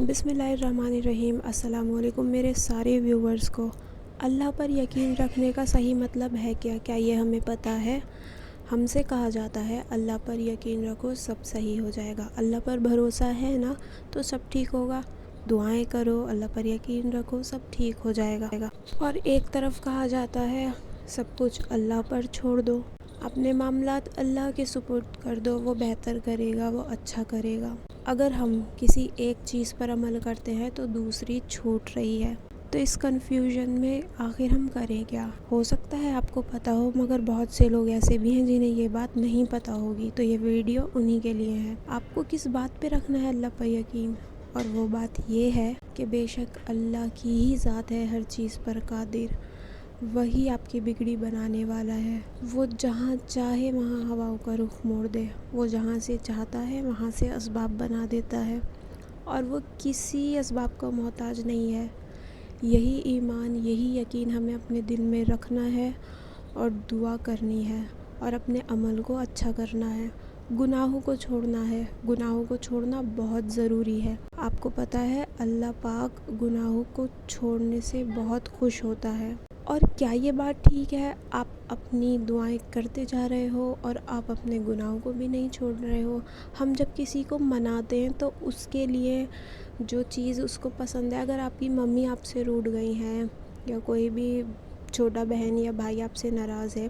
बिस्मिल्लाहिर्रहमानिर्रहीम। अस्सलाम वालेकुम मेरे सारे व्यूवर्स को। अल्लाह पर यकीन रखने का सही मतलब है क्या ये हमें पता है? हमसे कहा जाता है अल्लाह पर यकीन रखो, सब सही हो जाएगा। अल्लाह पर भरोसा है ना, तो सब ठीक होगा। दुआएं करो, अल्लाह पर यकीन रखो, सब ठीक हो जाएगा। और एक तरफ कहा जाता है सब कुछ अल्लाह पर छोड़ दो, अपने मामलात अल्लाह के सुपुर्द कर दो, वो बेहतर करेगा, वो अच्छा करेगा। अगर हम किसी एक चीज़ पर अमल करते हैं तो दूसरी छूट रही है, तो इस कन्फ्यूजन में आखिर हम करें क्या? हो सकता है आपको पता हो, मगर बहुत से लोग ऐसे भी हैं जिन्हें ये बात नहीं पता होगी, तो ये वीडियो उन्हीं के लिए है। आपको किस बात पे रखना है अल्लाह पर यकीन? और वो बात ये है कि बेशक अल्लाह की ही ज़ात है हर चीज़ पर कादिर। वही आपकी बिगड़ी बनाने वाला है। वो जहाँ चाहे वहाँ हवाओं का रुख मोड़ दे, वो जहाँ से चाहता है वहाँ से असबाब बना देता है, और वो किसी असबाब का मोहताज नहीं है। यही ईमान, यही यकीन हमें अपने दिल में रखना है और दुआ करनी है और अपने अमल को अच्छा करना है। गुनाहों को छोड़ना है, गुनाहों को छोड़ना बहुत ज़रूरी है। आपको पता है अल्लाह पाक गुनाहों को छोड़ने से बहुत खुश होता है। और क्या ये बात ठीक है, आप अपनी दुआएं करते जा रहे हो और आप अपने गुनाहों को भी नहीं छोड़ रहे हो? हम जब किसी को मनाते हैं तो उसके लिए जो चीज़ उसको पसंद है, अगर आपकी मम्मी आपसे रूठ गई हैं या कोई भी छोटा बहन या भाई आपसे नाराज़ है,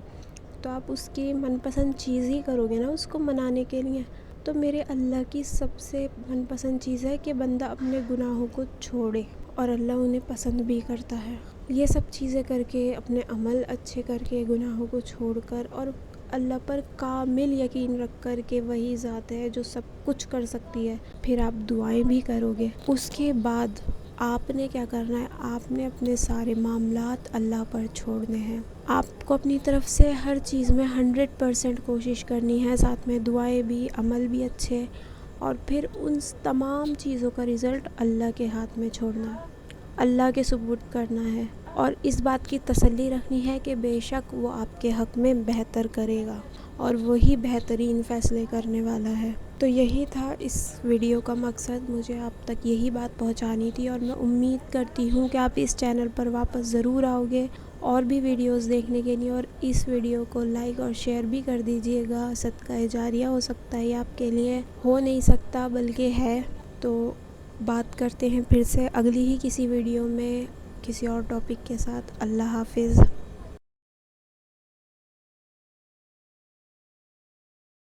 तो आप उसकी मनपसंद चीज़ ही करोगे ना उसको मनाने के लिए। तो मेरे अल्लाह की सबसे मनपसंद चीज़ है कि बंदा अपने गुनाहों को छोड़े, और अल्लाह उन्हें पसंद भी करता है। ये सब चीज़ें करके, अपने अमल अच्छे करके, गुनाहों को छोड़कर और अल्लाह पर कामिल यकीन रख कर के वही ज़ात है जो सब कुछ कर सकती है, फिर आप दुआएं भी करोगे। उसके बाद आपने क्या करना है? आपने अपने सारे मामलात अल्लाह पर छोड़ने हैं। आपको अपनी तरफ से हर चीज़ में 100% कोशिश करनी है, साथ में दुआएं भी, अमल भी अच्छे, और फिर उन तमाम चीज़ों का रिज़ल्ट अल्लाह के हाथ में छोड़ना, अल्लाह के सुपुर्द करना है, और इस बात की तसल्ली रखनी है कि बेशक वो आपके हक़ में बेहतर करेगा और वही बेहतरीन फ़ैसले करने वाला है। तो यही था इस वीडियो का मकसद, मुझे आप तक यही बात पहुंचानी थी, और मैं उम्मीद करती हूं कि आप इस चैनल पर वापस ज़रूर आओगे और भी वीडियोस देखने के लिए, और इस वीडियो को लाइक और शेयर भी कर दीजिएगा। सदका जारिया हो सकता है आपके लिए, हो नहीं सकता बल्कि है। तो बात करते हैं फिर से अगली ही किसी वीडियो में किसी और टॉपिक के साथ। अल्लाह हाफिज़।